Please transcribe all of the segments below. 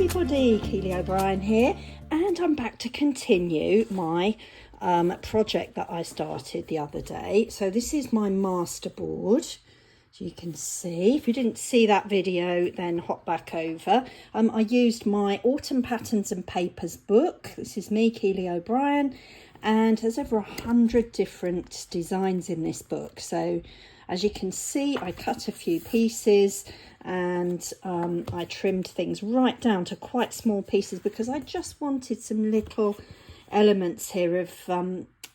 everybody, Keely O'Brien here, and I'm back to continue my project that I started the other day. So this is my masterboard, as you can see. If you didn't see that video, then hop back over. I used my Autumn Patterns and Papers book. This is me, Keely O'Brien, and there's over 100 different designs in this book. So as you can see, I cut a few pieces and I trimmed things right down to quite small pieces because I just wanted some little elements here of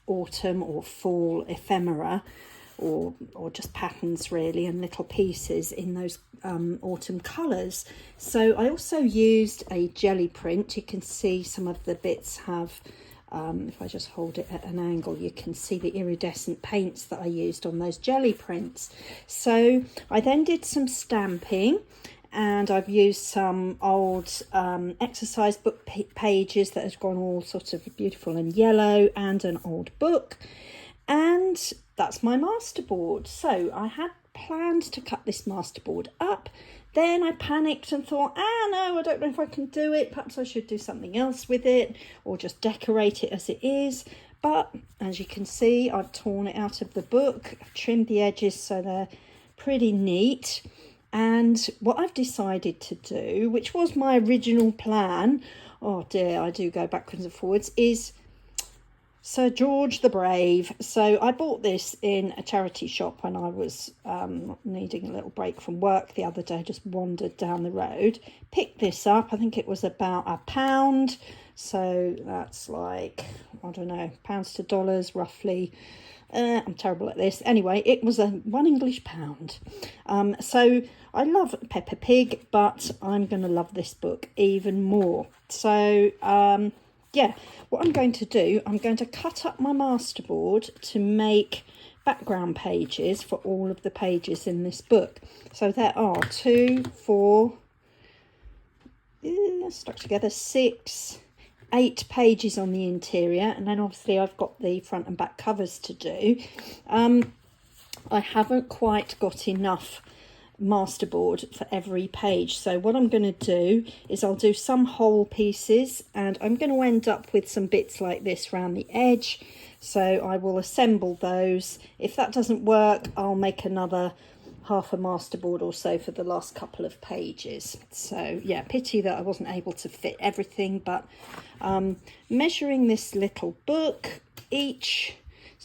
autumn or fall ephemera, or just patterns really, and little pieces in those autumn colours. So I also used a jelly print. You can see some of the bits have if I just hold it at an angle, you can see the iridescent paints that I used on those jelly prints. So I then did some stamping, and I've used some old exercise book pages that have gone all sort of beautiful and yellow, and an old book. And that's my masterboard. So I had planned to cut this masterboard up. Then I panicked and thought, no, I don't know if I can do it. Perhaps I should do something else with it or just decorate it as it is. But as you can see, I've torn it out of the book. I've trimmed the edges so they're pretty neat. And what I've decided to do, which was my original plan, oh dear, I do go backwards and forwards, is Sir George the Brave. So I bought this in a charity shop when I was needing a little break from work the other day. Just wandered down the road, picked this up. I think it was about £1. So that's like, I don't know, pounds to dollars roughly. I'm terrible at this. Anyway, it was £1 English pound. So I love Peppa Pig, but I'm going to love this book even more. So yeah, what I'm going to do, I'm going to cut up my masterboard to make background pages for all of the pages in this book. So there are 2, 4, stuck together, 6, 8 pages on the interior, and then obviously I've got the front and back covers to do. I haven't quite got enough masterboard for every page, so what I'm going to do is I'll do some whole pieces, and I'm going to end up with some bits like this around the edge, so I will assemble those. If that doesn't work, I'll make another half a masterboard or so for the last couple of pages. So yeah, pity that I wasn't able to fit everything, but measuring this little book, it's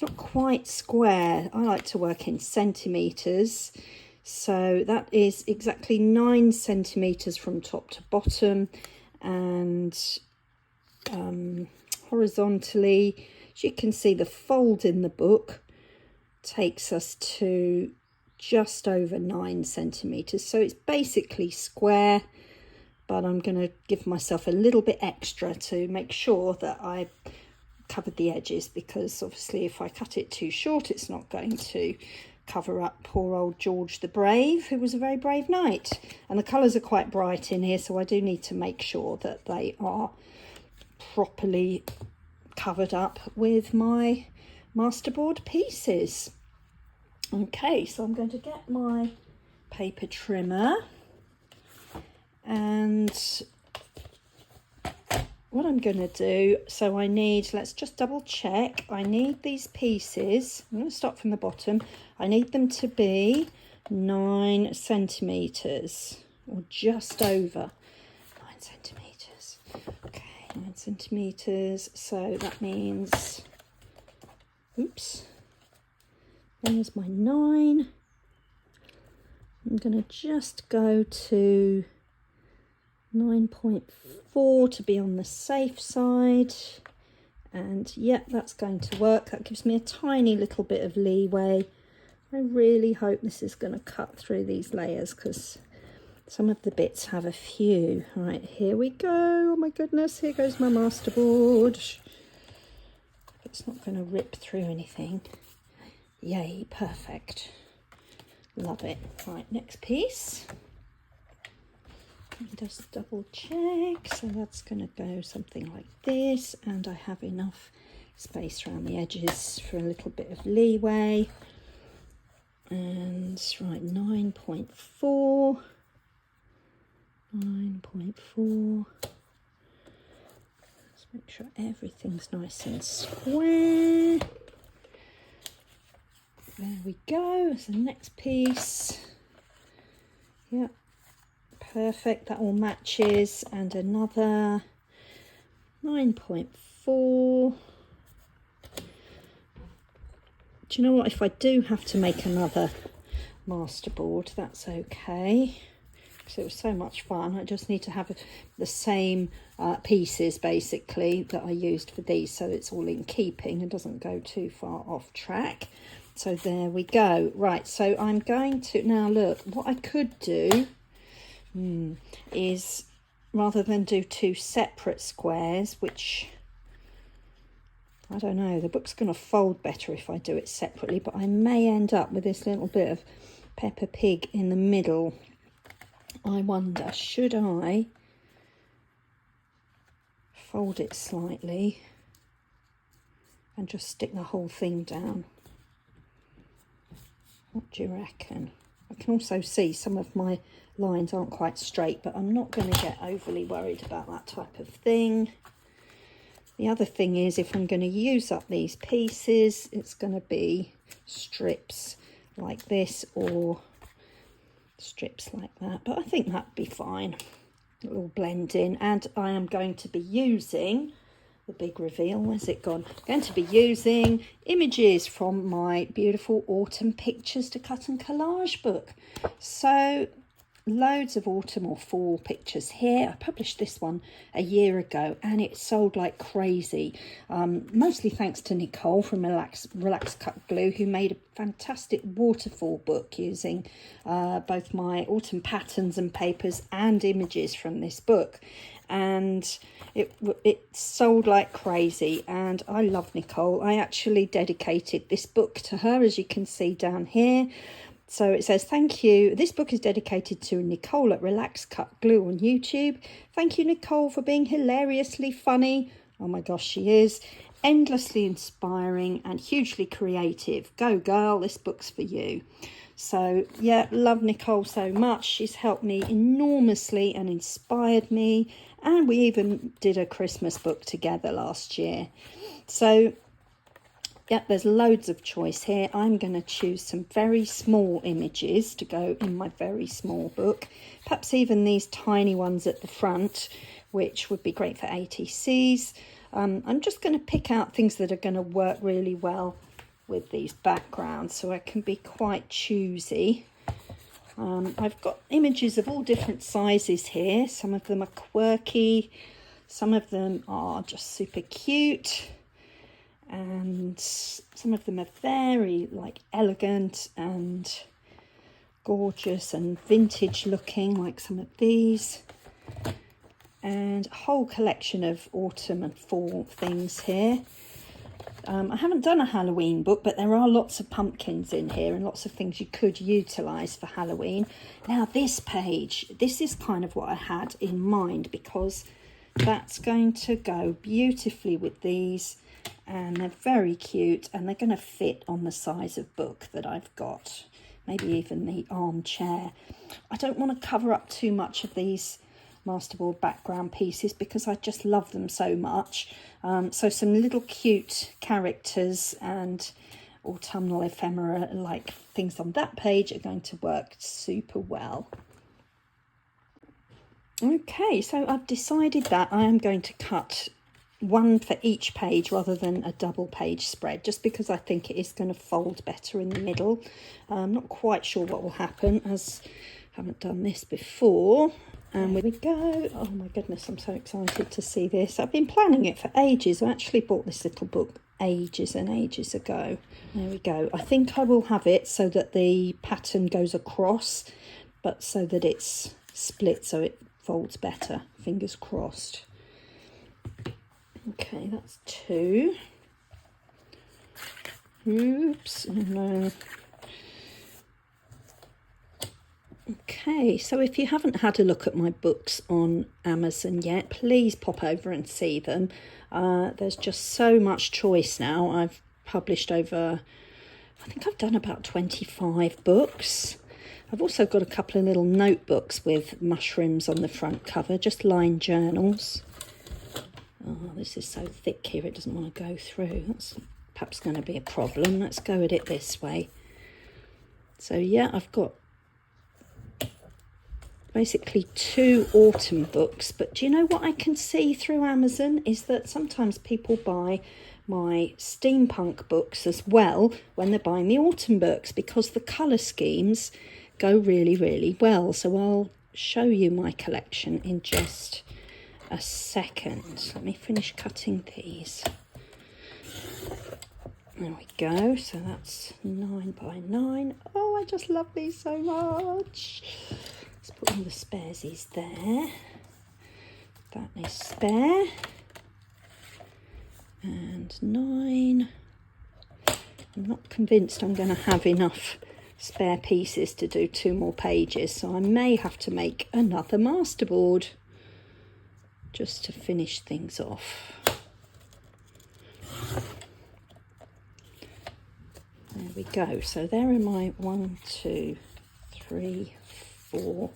not quite square. I like to work in centimetres. So that is exactly 9 centimetres from top to bottom, and horizontally, as you can see, the fold in the book takes us to just over 9 centimetres. So it's basically square, but I'm going to give myself a little bit extra to make sure that I covered the edges, because obviously if I cut it too short, it's not going to cover up poor old George the Brave, who was a very brave knight. And the colours are quite bright in here, so I do need to make sure that they are properly covered up with my masterboard pieces. Okay, so I'm going to get my paper trimmer, and what I'm going to do, so I need, let's just double check, I need these pieces, I'm going to start from the bottom, I need them to be 9 centimetres, or just over 9 centimetres. Okay, 9 centimetres, so that means, oops, there's my 9. I'm going to just go to 9.4 to be on the safe side, and yeah, that's going to work. That gives me a tiny little bit of leeway. I really hope this is going to cut through these layers, because some of the bits have a few. Right, here we go. Oh my goodness, here goes my masterboard. It's not going to rip through anything. Yay, perfect. Love it. Right, next piece. Just double check, so that's going to go something like this, and I have enough space around the edges for a little bit of leeway. And right, 9.4, 9.4. Let's make sure everything's nice and square. There we go. That's the next piece. Yep, perfect. That all matches. And another 9.4. Do you know what? If I do have to make another masterboard, that's okay. Because it was so much fun. I just need to have the same pieces basically that I used for these, so it's all in keeping and doesn't go too far off track. So there we go. Right, so I'm going to now look. What I could do is, rather than do two separate squares, which I don't know, the book's going to fold better if I do it separately, but I may end up with this little bit of Peppa Pig in the middle. I wonder, should I fold it slightly and just stick the whole thing down? What do you reckon? I can also see some of my lines aren't quite straight, but I'm not going to get overly worried about that type of thing. The other thing is, if I'm going to use up these pieces, it's going to be strips like this or strips like that, but I think that'd be fine. It'll all blend in. And I am going to be using the big reveal. Where's it gone? I'm going to be using images from my beautiful autumn pictures to cut and collage book. So loads of autumn or fall pictures here. I published this one a year ago and it sold like crazy, mostly thanks to Nicole from Relax Cut Glue, who made a fantastic waterfall book using both my autumn patterns and papers and images from this book, and it sold like crazy. And I love Nicole. I actually dedicated this book to her, as you can see down here. So it says, thank you. This book is dedicated to Nicole at Relax Cut Glue on YouTube. Thank you, Nicole, for being hilariously funny. Oh my gosh, she is. Endlessly inspiring and hugely creative. Go girl, this book's for you. So yeah, love Nicole so much. She's helped me enormously and inspired me. And we even did a Christmas book together last year. So yeah, there's loads of choice here. I'm going to choose some very small images to go in my very small book. Perhaps even these tiny ones at the front, which would be great for ATCs. I'm just going to pick out things that are going to work really well with these backgrounds, so I can be quite choosy. I've got images of all different sizes here. Some of them are quirky. Some of them are just super cute. And some of them are very like elegant and gorgeous and vintage looking, like some of these, and a whole collection of autumn and fall things here. I haven't done a Halloween book, but there are lots of pumpkins in here and lots of things you could utilise for Halloween. Now this page, this is kind of what I had in mind, because that's going to go beautifully with these. And they're very cute, and they're going to fit on the size of book that I've got, maybe even the armchair. I don't want to cover up too much of these masterboard background pieces because I just love them so much. So some little cute characters and autumnal ephemera like things on that page are going to work super well. Okay, so I've decided that I am going to cut one for each page rather than a double page spread, just because I think it is going to fold better in the middle. I'm not quite sure what will happen, as I haven't done this before. And there we go. Oh my goodness, I'm so excited to see this. I've been planning it for ages. I actually bought this little book ages and ages ago. There we go. I think I will have it so that the pattern goes across, but so that it's split so it folds better. Fingers crossed. Okay, that's 2. Oops, no. Okay, so if you haven't had a look at my books on Amazon yet, please pop over and see them. There's just so much choice now. I've published over, I think I've done about 25 books. I've also got a couple of little notebooks with mushrooms on the front cover, just line journals. Oh, this is so thick here, it doesn't want to go through. That's perhaps going to be a problem. Let's go at it this way. So yeah, I've got basically 2 autumn books, but do you know what I can see through Amazon is that sometimes people buy my steampunk books as well when they're buying the autumn books, because the colour schemes go really well. So I'll show you my collection in just a second. Let me finish cutting these. There we go. So that's 9 by 9. Oh, I just love these so much. Let's put all the sparesies there. That is spare. And 9. I'm not convinced I'm going to have enough spare pieces to do 2 more pages, so I may have to make another masterboard just to finish things off. There we go. So there are my 1, 2, 3, 4,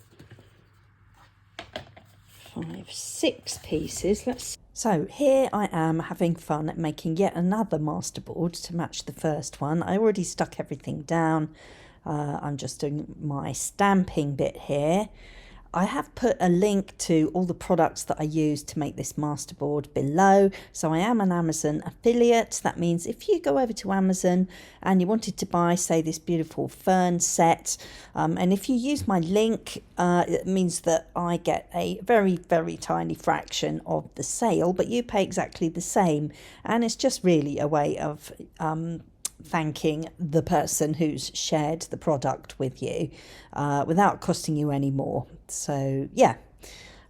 5, 6 pieces. So here I am having fun at making yet another masterboard to match the first one. I already stuck everything down. I'm just doing my stamping bit here. I have put a link to all the products that I use to make this masterboard below. So I am an Amazon affiliate. That means if you go over to Amazon and you wanted to buy, say, this beautiful fern set, and if you use my link, it means that I get a very tiny fraction of the sale, but you pay exactly the same. And it's just really a way of thanking the person who's shared the product with you without costing you any more. So yeah,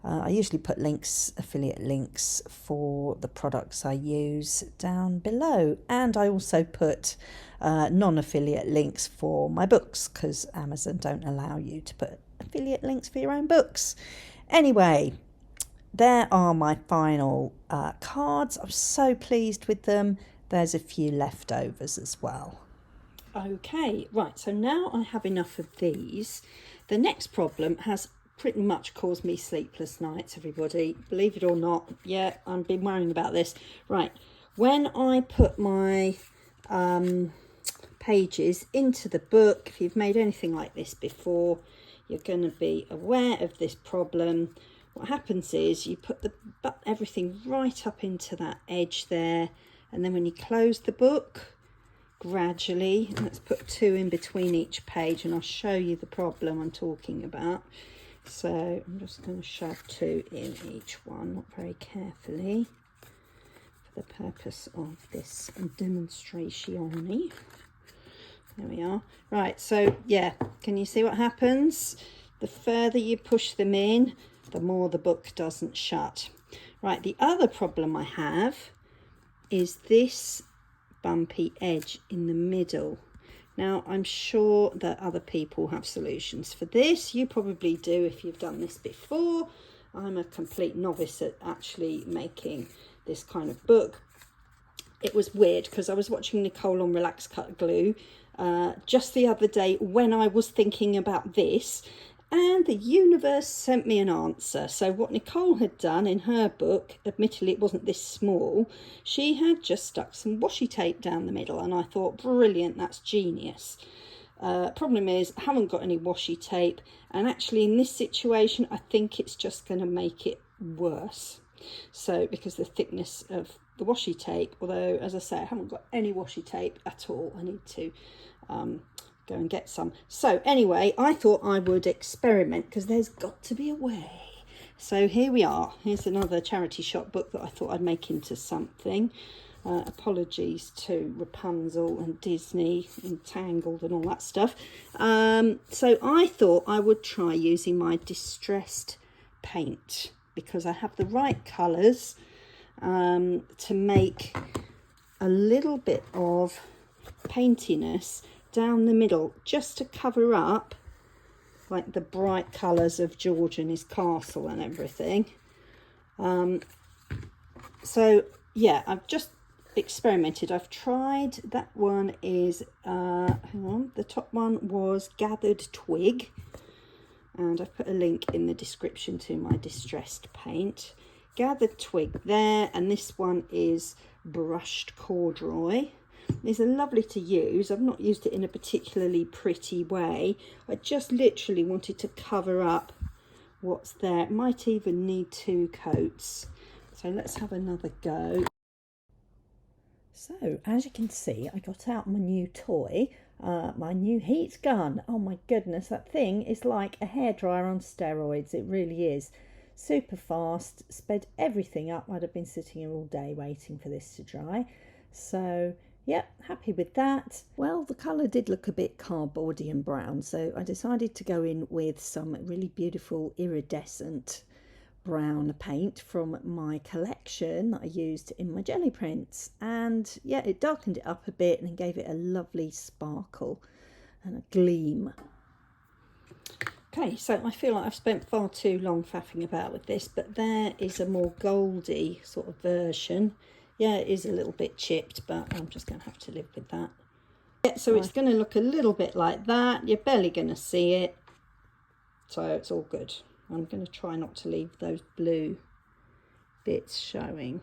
I usually put links, affiliate links for the products I use down below, and I also put non-affiliate links for my books because Amazon don't allow you to put affiliate links for your own books. Anyway, there are my final cards. I'm so pleased with them. There's a few leftovers as well. Okay, right, so now I have enough of these. The next problem has pretty much caused me sleepless nights, everybody. Believe it or not, yeah, I've been worrying about this. Right, when I put my pages into the book, if you've made anything like this before, you're going to be aware of this problem. What happens is you put everything right up into that edge there, and then when you close the book, gradually, let's put 2 in between each page, and I'll show you the problem I'm talking about. So I'm just going to shove 2 in each one, not very carefully, for the purpose of this demonstration. There we are. Right, so yeah, can you see what happens? The further you push them in, the more the book doesn't shut. Right, the other problem I have is this bumpy edge in the middle. Now, I'm sure that other people have solutions for this. You probably do if you've done this before. I'm a complete novice at actually making this kind of book. It was weird because I was watching Nicole on Relax Cut Glue just the other day when I was thinking about this, and the universe sent me an answer. So what Nicole had done in her book, admittedly it wasn't this small, she had just stuck some washi tape down the middle, and I thought, brilliant, that's genius. Problem is, I haven't got any washi tape, and actually in this situation, I think it's just going to make it worse. So, because the thickness of the washi tape, although, as I say, I haven't got any washi tape at all, I need to go and get some. So anyway, I thought I would experiment because there's got to be a way. So here we are. Here's another charity shop book that I thought I'd make into something. Apologies to Rapunzel and Disney, Entangled and all that stuff. So I thought I would try using my distressed paint because I have the right colours to make a little bit of paintiness down the middle, just to cover up like the bright colours of George and his castle and everything. So yeah, I've just experimented. I've tried, that one is, hang on, the top one was Gathered Twig, and I've put a link in the description to my distressed paint. Gathered Twig there, and this one is Brushed Corduroy. These are lovely to use. I've not used it in a particularly pretty way. I just literally wanted to cover up what's there. It might even need 2 coats. So let's have another go. So as you can see, I got out my new toy, my new heat gun. Oh my goodness, that thing is like a hairdryer on steroids. It really is. Super fast, sped everything up. I'd have been sitting here all day waiting for this to dry. So yep, happy with that. Well, the colour did look a bit cardboardy and brown, so I decided to go in with some really beautiful iridescent brown paint from my collection that I used in my jelly prints, and yeah, it darkened it up a bit and gave it a lovely sparkle and a gleam. Okay, so I feel like I've spent far too long faffing about with this, but there is a more goldy sort of version. Yeah, it is a little bit chipped, but I'm just going to have to live with that. Yeah, so it's going to look a little bit like that. You're barely going to see it, so it's all good. I'm going to try not to leave those blue bits showing.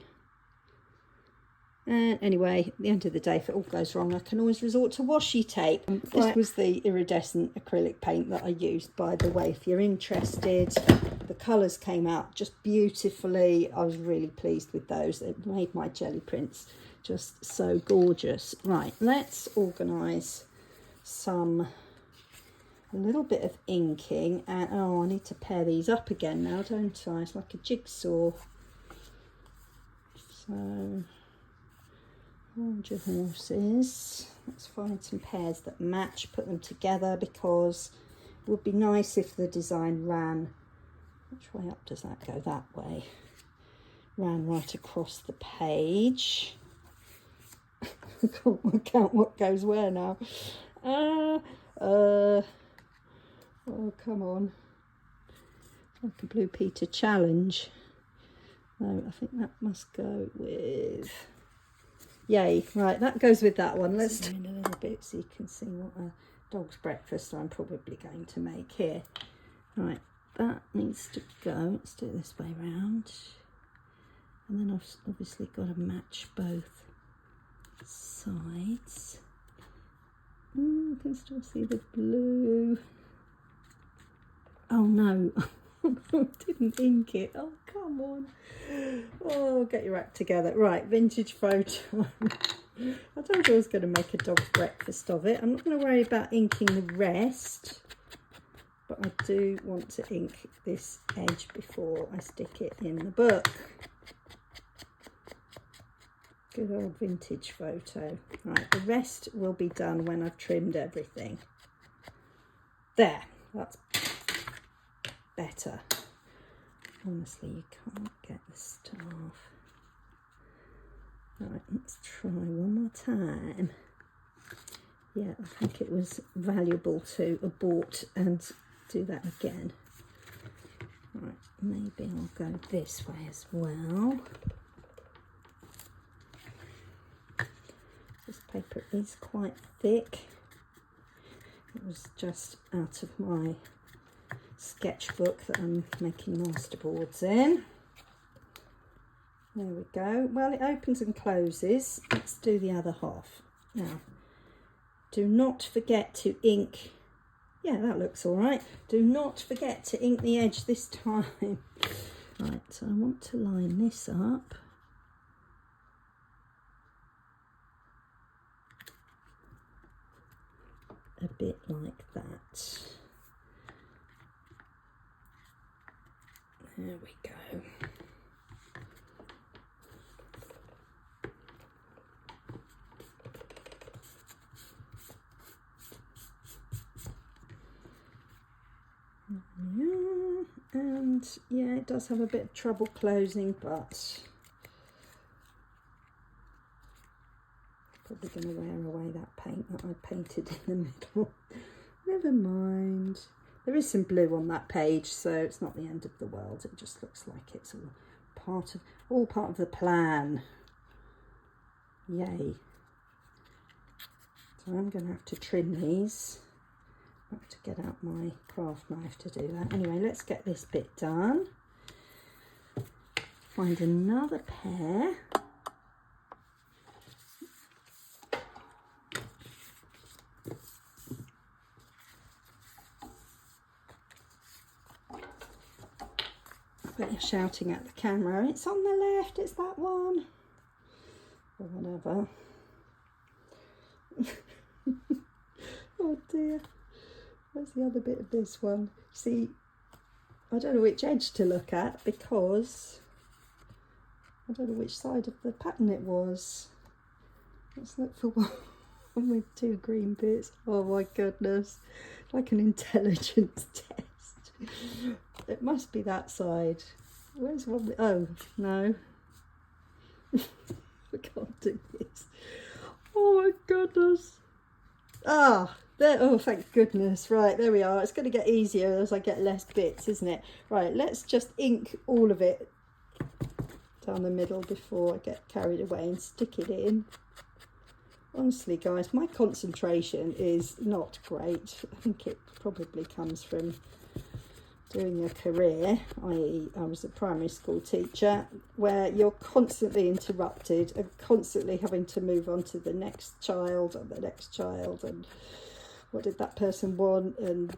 And anyway, at the end of the day, if it all goes wrong, I can always resort to washi tape. This was the iridescent acrylic paint that I used, by the way, if you're interested. The colours came out just beautifully. I was really pleased with those. It made my jelly prints just so gorgeous. Right, let's organise a little bit of inking, and oh, I need to pair these up again now, don't I? It's like a jigsaw. So hold your horses. Let's find some pairs that match, put them together, because it would be nice if the design ran, which way up does that go? That way. Ran right across the page. I can't work out what goes where now. Oh, come on. Like a Blue Peter challenge. No, I think that must go with... Yay. Right, that goes with that one. Let's zoom in a little bit so you can see what a dog's breakfast I'm probably going to make here. Right, that needs to go. Let's do it this way round. And then I've obviously got to match both sides. I can still see the blue. Oh no, I didn't ink it. Oh, come on. Oh, get your act together. Right, vintage photo. I told you I was going to make a dog's breakfast of it. I'm not going to worry about inking the rest, but I do want to ink this edge before I stick it in the book. Good old vintage photo. Right, the rest will be done when I've trimmed everything. There, that's better. Honestly, you can't get the stuff. Right, let's try one more time. Yeah, I think it was valuable to abort and do that again. Right, maybe I'll go this way as well. This paper is quite thick. It was just out of my sketchbook that I'm making masterboards in. There we go. Well, it opens and closes. Let's do the other half. Now, do not forget to ink. Yeah, that looks all right. Do not forget to ink the edge this time. Right, so I want to line this up. A bit like that. There we go. Yeah, and yeah, it does have a bit of trouble closing, but probably going to wear away that paint that I painted in the middle. Never mind. There is some blue on that page, so it's not the end of the world. It just looks like it's all part of the plan. Yay. So I'm going to have to trim these. I have to get out my craft knife to do that. Anyway, let's get this bit done. Find another pair. But you're shouting at the camera, it's on the left, it's that one. Or whatever. Oh dear. Where's the other bit of this one? See, I don't know which edge to look at because I don't know which side of the pattern it was. Let's look for one with two green bits. Oh my goodness. Like an intelligence test. It must be that side. Where's one? Oh, no. I can't do this. Oh my goodness. Ah, there. Oh, thank goodness. Right, there we are. It's going to get easier as I get less bits, isn't it? Right, let's just ink all of it down the middle before I get carried away and stick it in. Honestly, guys, my concentration is not great. I think it probably comes from doing a career, i.e. I was a primary school teacher, where you're constantly interrupted and constantly having to move on to the next child and the next child, and what did that person want, and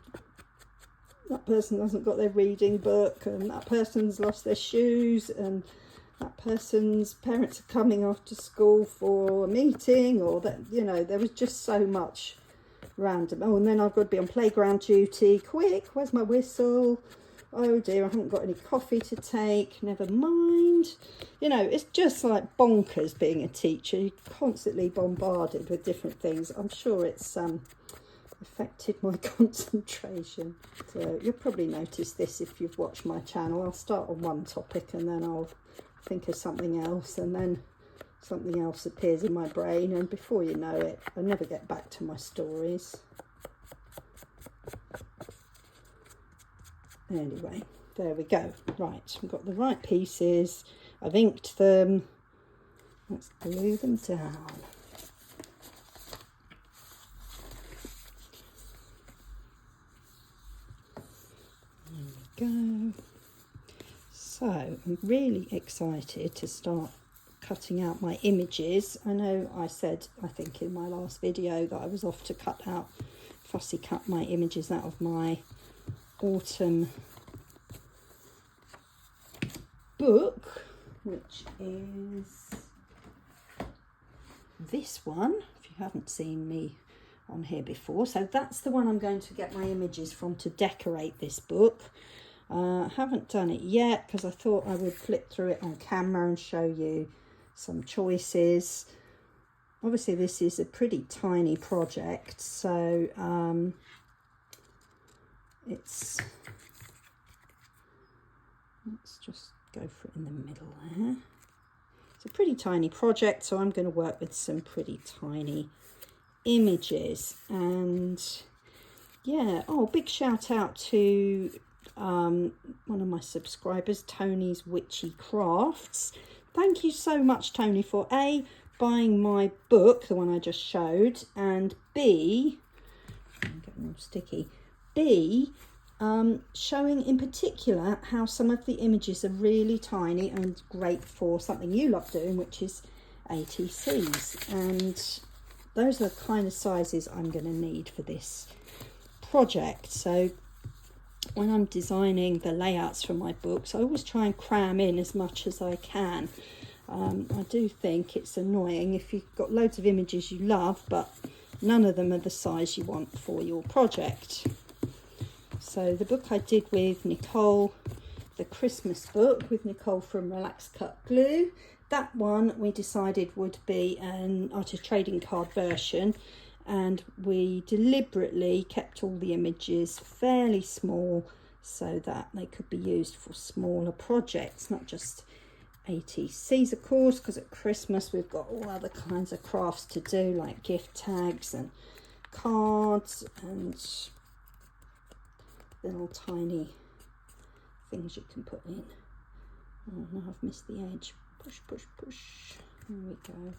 that person hasn't got their reading book, and that person's lost their shoes, and that person's parents are coming after school for a meeting, or that, you know, there was just so much random. Oh, and then I've got to be on playground duty. Quick, where's my whistle? Oh dear, I haven't got any coffee to take. Never mind. You know, it's just like bonkers being a teacher. You're constantly bombarded with different things. I'm sure it's affected my concentration. So you'll probably notice this if you've watched my channel. I'll start on one topic and then I'll think of something else, and then something else appears in my brain, and before you know it, I never get back to my stories. Anyway, there we go. Right, I've got the right pieces. I've inked them. Let's glue them down. There we go. So I'm really excited to start cutting out my images. I know I said, I think in my last video, that I was off to fussy cut my images out of my autumn book, which is this one, if you haven't seen me on here before. So that's the one I'm going to get my images from to decorate this book. I haven't done it yet because I thought I would flip through it on camera and show you some choices. Obviously this is a pretty tiny project, so let's just go for it in the middle there. It's a pretty tiny project, so I'm going to work with some pretty tiny images. And yeah, oh, big shout out to one of my subscribers, Tony's Witchy Crafts. Thank you so much, Tony, for A, buying my book, the one I just showed, and B, I'm getting all sticky, B, showing in particular how some of the images are really tiny and great for something you love doing, which is ATCs. And those are the kind of sizes I'm going to need for this project. So when I'm designing the layouts for my books, I always try and cram in as much as I can. I do think it's annoying if you've got loads of images you love, but none of them are the size you want for your project. So the book I did with Nicole, the Christmas book with Nicole from Relax Cut Glue, that one we decided would be an artist trading card version, and we deliberately kept all the images fairly small so that they could be used for smaller projects, not just ATCs, of course, because at Christmas we've got all other kinds of crafts to do, like gift tags and cards and little tiny things you can put in. Oh no, I've missed the edge. Push, push, push. There we go.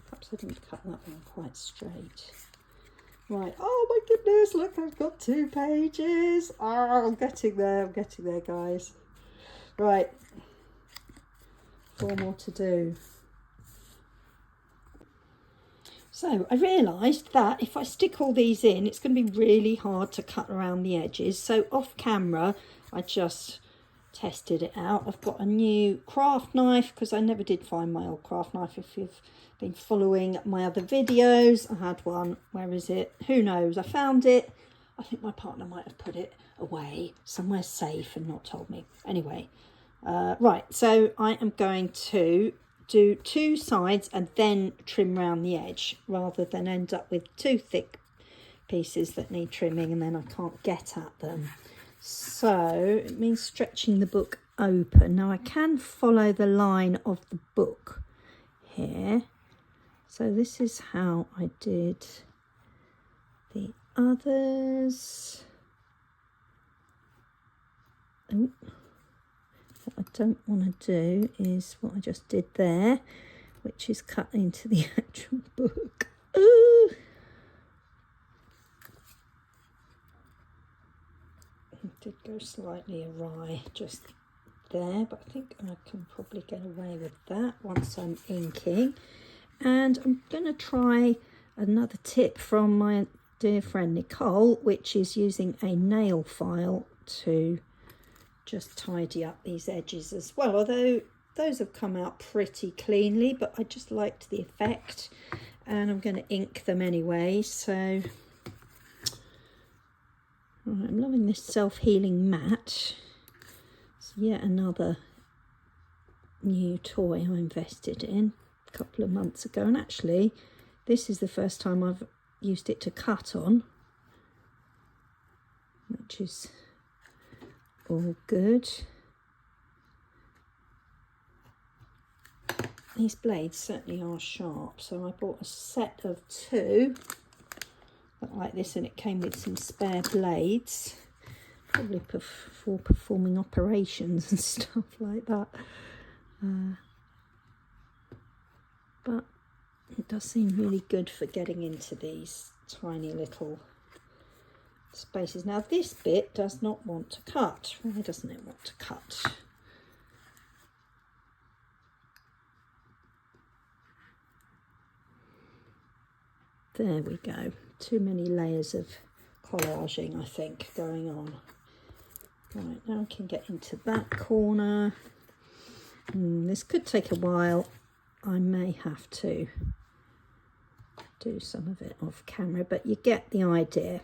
Perhaps I didn't cut that one quite straight. Right, oh my goodness, look, I've got 2 pages. Oh, I'm getting there, guys. Right, 4 more to do. So I realised that if I stick all these in, it's going to be really hard to cut around the edges. So off camera, I just tested it out. I've got a new craft knife because I never did find my old craft knife. If you've been following my other videos, I had one. Where is it? Who knows? I found it. I think my partner might have put it away somewhere safe and not told me. Anyway, right, so I am going to do 2 sides and then trim around the edge rather than end up with 2 thick pieces that need trimming and then I can't get at them. So it means stretching the book open. Now I can follow the line of the book here. So this is how I did the others. Oh. What I don't want to do is what I just did there, which is cut into the actual book. Ooh. It did go slightly awry just there, but I think I can probably get away with that once I'm inking. And I'm going to try another tip from my dear friend Nicole, which is using a nail file to just tidy up these edges as well, although those have come out pretty cleanly, but I just liked the effect and I'm going to ink them anyway. So right, I'm loving this self-healing mat. It's yet another new toy I invested in a couple of months ago, and actually this is the first time I've used it to cut on, which is all good. These blades certainly are sharp, so I bought a set of 2 like this, and it came with some spare blades, probably for performing operations and stuff like that. But it does seem really good for getting into these tiny little spaces. Now this bit does not want to cut. Why doesn't it want to cut? There we go. Too many layers of collaging, I think, going on. Right, now I can get into that corner. This could take a while. I may have to do some of it off camera, but you get the idea.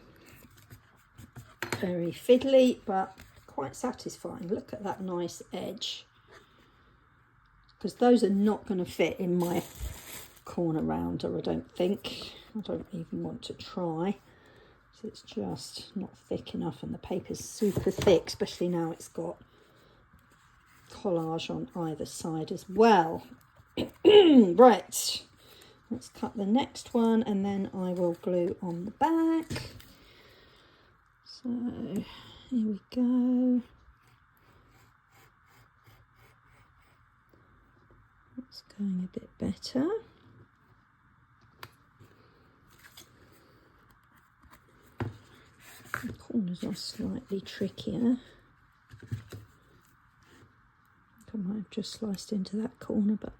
Very fiddly, but quite satisfying. Look at that nice edge, because those are not going to fit in my corner rounder, I don't think. I don't even want to try. So it's just not thick enough, and the paper's super thick, especially now it's got collage on either side as well. Right, let's cut the next one and then I will glue on the back. So here we go. That's going a bit better. The corners are slightly trickier. I might have just sliced into that corner, but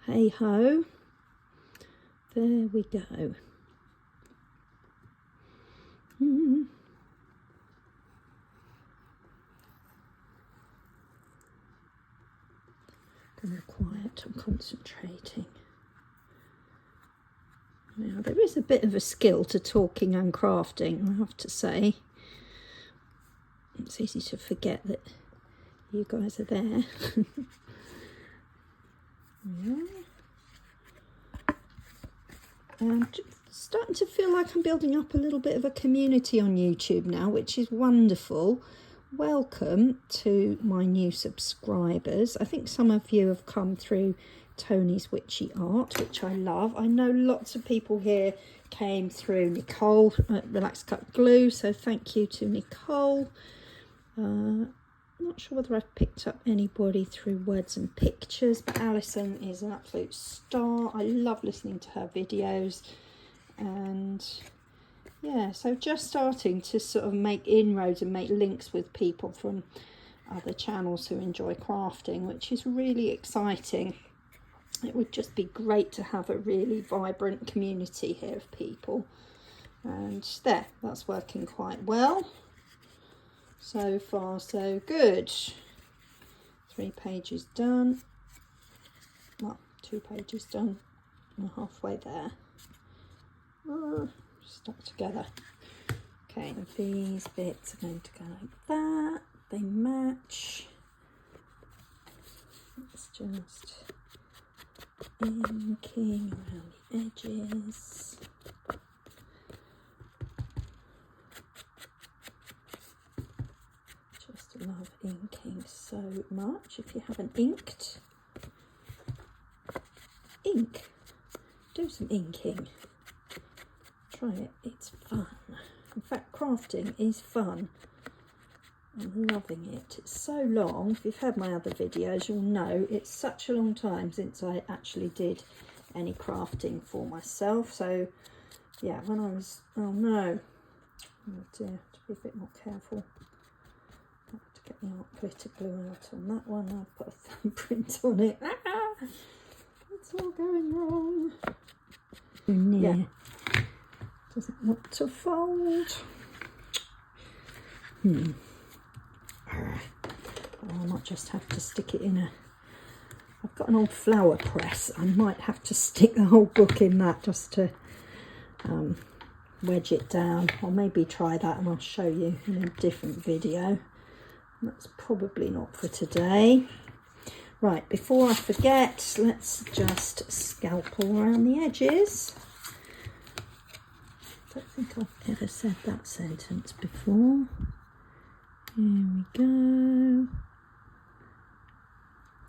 hey ho, there we go. Be quiet, I'm concentrating. Now there is a bit of a skill to talking and crafting, I have to say. It's easy to forget that you guys are there. Yeah. And starting to feel like I'm building up a little bit of a community on YouTube now, which is wonderful. Welcome to my new subscribers. I think some of you have come through Tony's Witchy Art, which I love. I know lots of people here came through Nicole at Relax Cut Glue, so thank you to Nicole. I'm not sure whether I've picked up anybody through words and pictures, but Alison is an absolute star. I love listening to her videos, and yeah, so just starting to sort of make inroads and make links with people from other channels who enjoy crafting, which is really exciting. It would just be great to have a really vibrant community here of people, and there, that's working quite well. So far so good. 3 pages done. Well, 2 pages done. We're halfway there. Stuck together. Okay, these bits are going to go like that. They match. It's just inking around the edges. Just love inking so much. If you haven't inked, ink. Do some inking. Try it, it's fun. In fact, crafting is fun. I'm loving it. It's so long. If you've heard my other videos, you'll know it's such a long time since I actually did any crafting for myself. So yeah, when I was, oh no, oh dear, have to be a bit more careful. I have to get the art glitter glue out on that one. I've put a thumbprint on it. It's all going wrong. Yeah, doesn't want to fold. I might just have to stick it in a, I've got an old flower press. I might have to stick the whole book in that just to wedge it down. Or maybe try that and I'll show you in a different video. That's probably not for today. Right, before I forget, let's just scalpel around the edges. I don't think I've ever said that sentence before. Here we go.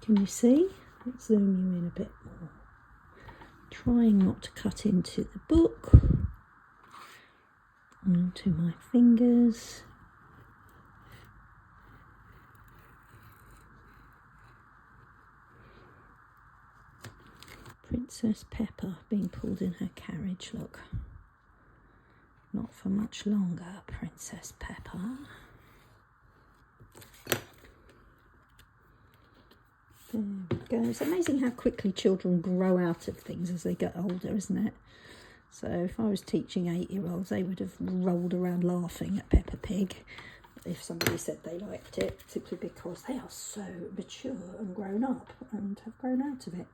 Can you see? Let's zoom you in a bit more. Trying not to cut into the book. Onto my fingers. Princess Pepper being pulled in her carriage, look. Not for much longer, Princess Pepper. There we go. It's amazing how quickly children grow out of things as they get older, isn't it? So if I was teaching 8-year-olds, they would have rolled around laughing at Peppa Pig if somebody said they liked it, simply because they are so mature and grown up and have grown out of it.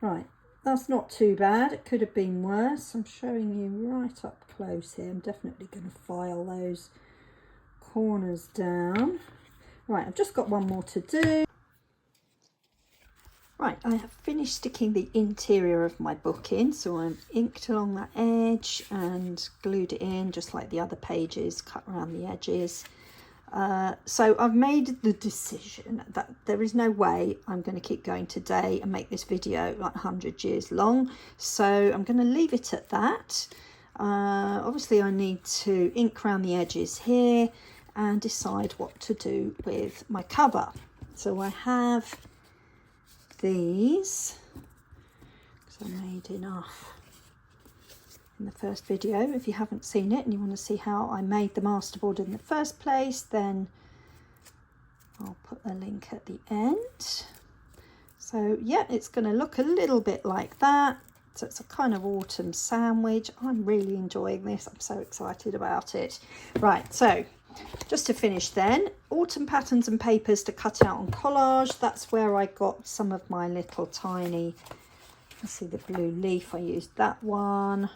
Right, that's not too bad. It could have been worse. I'm showing you right up close here. I'm definitely going to file those corners down. Right, I've just got one more to do. Right, I have finished sticking the interior of my book in, so I've inked along that edge and glued it in just like the other pages, cut around the edges. So I've made the decision that there is no way I'm going to keep going today and make this video like 100 years long, so I'm going to leave it at that. Obviously I need to ink around the edges here and decide what to do with my cover. So I have these, because I made enough in the first video. If you haven't seen it and you want to see how I made the masterboard in the first place, then I'll put a link at the end. So yeah, it's going to look a little bit like that. So it's a kind of autumn sandwich. I'm really enjoying this. I'm so excited about it. Right, so just to finish then, autumn patterns and papers to cut out on Collage. That's where I got some of my little tiny, let's see, the blue leaf, I used that one.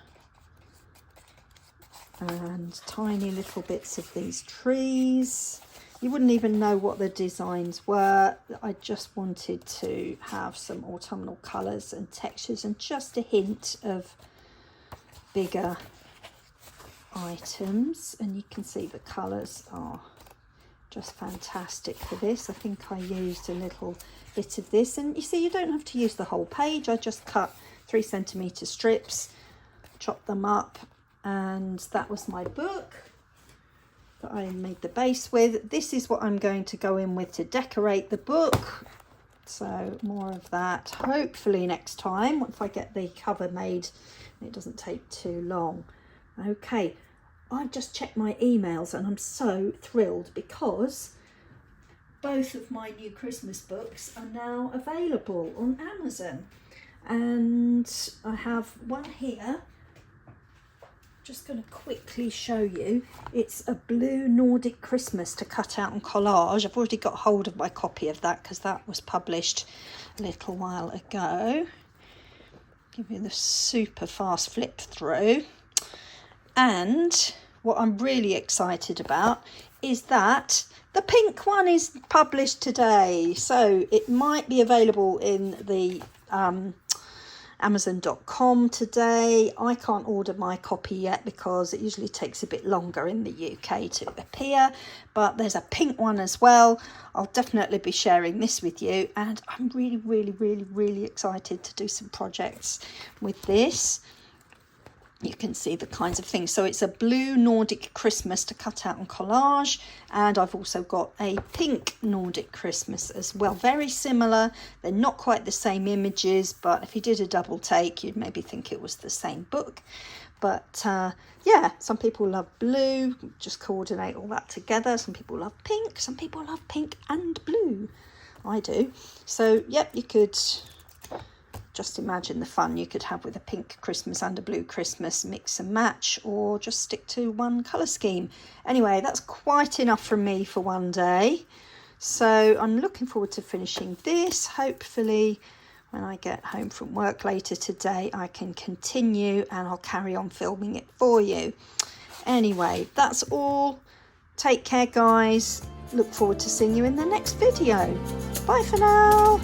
And tiny little bits of these trees. You wouldn't even know what the designs were. I just wanted to have some autumnal colours and textures and just a hint of bigger items, and you can see the colours are just fantastic for this. I think I used a little bit of this, and you see you don't have to use the whole page. I just cut 3cm strips, chopped them up, and that was my book. that I made the base with. This is what I'm going to go in with to decorate the book. So more of that hopefully next time, if I get the cover made, it doesn't take too long. Okay, I've just checked my emails and I'm so thrilled because both of my new Christmas books are now available on Amazon. And I have one here, just going to quickly show you. It's a blue Nordic Christmas to cut out and collage. I've already got hold of my copy of that because that was published a little while ago. Give you the super fast flip through. And what I'm really excited about is that the pink one is published today. So it might be available in the Amazon.com today. I can't order my copy yet because it usually takes a bit longer in the UK to appear, but there's a pink one as well. I'll definitely be sharing this with you, and I'm really excited to do some projects with this. You can see the kinds of things. So it's a blue Nordic Christmas to cut out and collage. And I've also got a pink Nordic Christmas as well. Very similar. They're not quite the same images, but if you did a double take, you'd maybe think it was the same book. But yeah, some people love blue. Just coordinate all that together. Some people love pink. Some people love pink and blue. I do. So, yep, you could just imagine the fun you could have with a pink Christmas and a blue Christmas, mix and match, or just stick to one colour scheme. Anyway, that's quite enough from me for one day. So I'm looking forward to finishing this. Hopefully when I get home from work later today, I can continue and I'll carry on filming it for you. Anyway, that's all. Take care, guys. Look forward to seeing you in the next video. Bye for now.